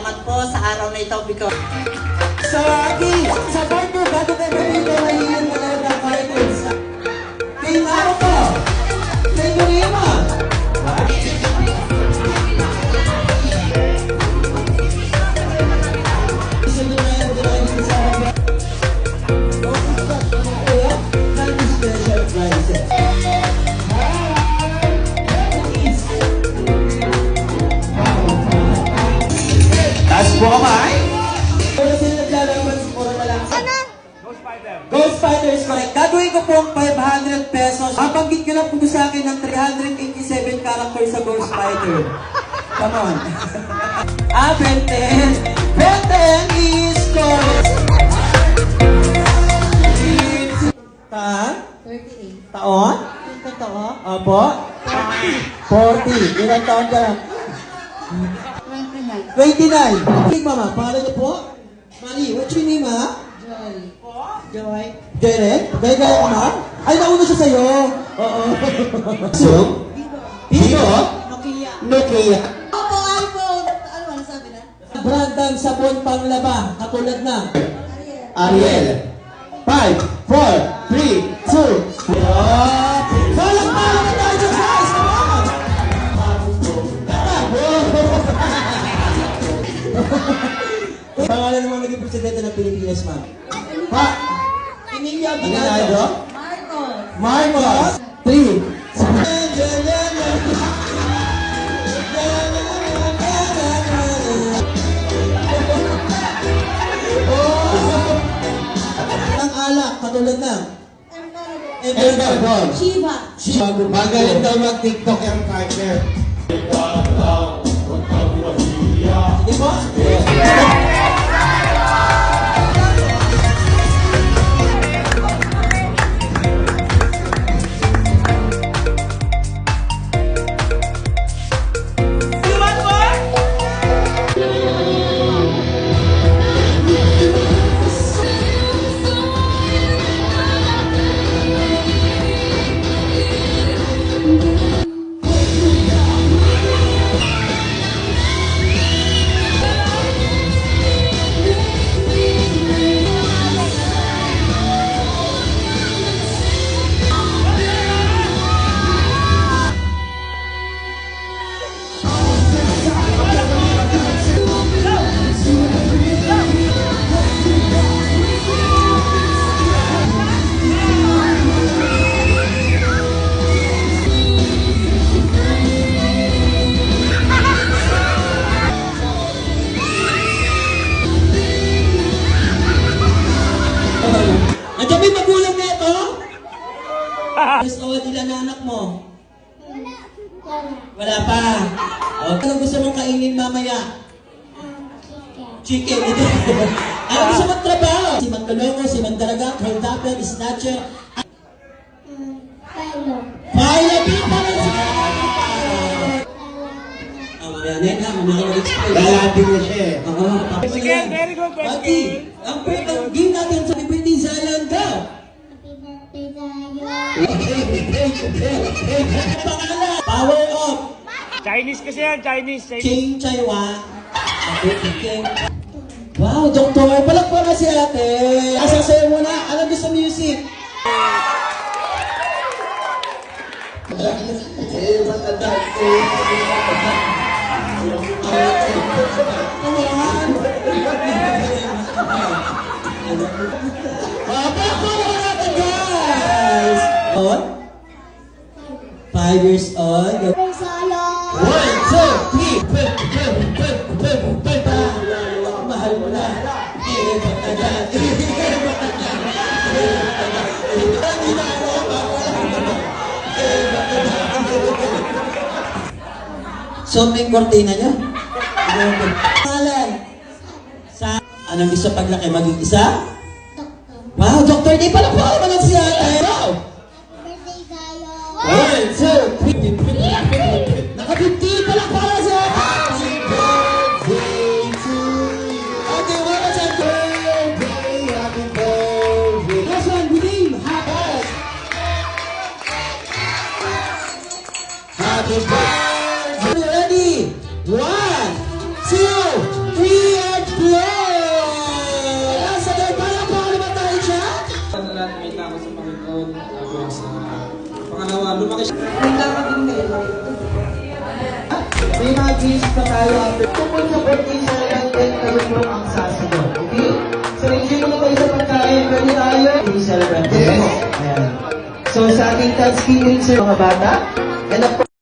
salamat po sa araw na ito because... So, Aki, sa partner, bago tayo mabito, mahihin mo na ng fighters. Kay Maro po, kay Yurima. Taas po kamay. Pero sila naglalaban sa puro na lang. Ghost Fighter is correct. Gagawin ko pong 500 pesos. Mabanggit ko lang po sa akin ng 387 characters sa Ghost Fighter. Come on. Benten. Benten is correct. Taon? Totoo? Opo? 40. Ilang taon ka lang? 29. 29. Hey, Mama, pangalan niyo po? Mali, what's your name, ha? Joy. Joy. Derek? Gaya-gaya ka, Ma? Ay, nauna siya sa'yo. Oo. So? Vivo? Nokia. Nokia. Opo, iPhone. Ano ang sabi na? Brandang sabon panglaba, katulad ng Ariel. 5, 4, 3, 2, Palak-palak na tayo dyan, guys! Come on! Pangalan naman naging presidente ng Pilipinas, ma'am. Pa! Emilia Aguinaldo? Marcos. Marcos? 3. Ang alak, katulad ng Everball. Shiva. Magaling daw mag-TikTok yung partner. Di ba? Andiyan may magulang na ito? Yes, o, ilan na anak mo? Wala pa. O, ano gusto mong kainin mamaya? Chicken. Ano gusto mong trabaho? Si Magdalongo, si Magdalaga, Holdapper, Snatcher. Pilot. Pilot. Mamaya na yun ha, mamaya na explain. Lalating na siya eh. Oo. Sige, very good, very Ati, ang game natin sa Liberty Island ka. Pangalan, power up. Chinese kasi yan, Chinese. Ching Chaiwa. Wow, doktor, palagpakan si ate. Asasayo mo na, alam mo sa music. Palagpakan natin, guys. On? 5 years old. 1, 2, 3. Mahal mo na. So, may kortina niyo? Pangalan? Sa anong gusto paglaki? Maging isa? Wow, Dr. Di pala po ako lang siya. Wow! 1, 2, 3. Naka-50 pala para siya. Happy birthday to you. Okay, what was that? Happy birthday. Last one, we name. Happy birthday. Ready? 1, 2, 3. Pangalawa, lumaki siya. May mga games pa tayo after. Tungkol sa birthday celebrant, kayo po ang sasagot. Okay? So, enjoy mo na kayo sa pagkain. Pwede tayo. Birthday celebrant. Yes. Ayan. So, sa ating Thanksgiving, sir, mga bata. And of course,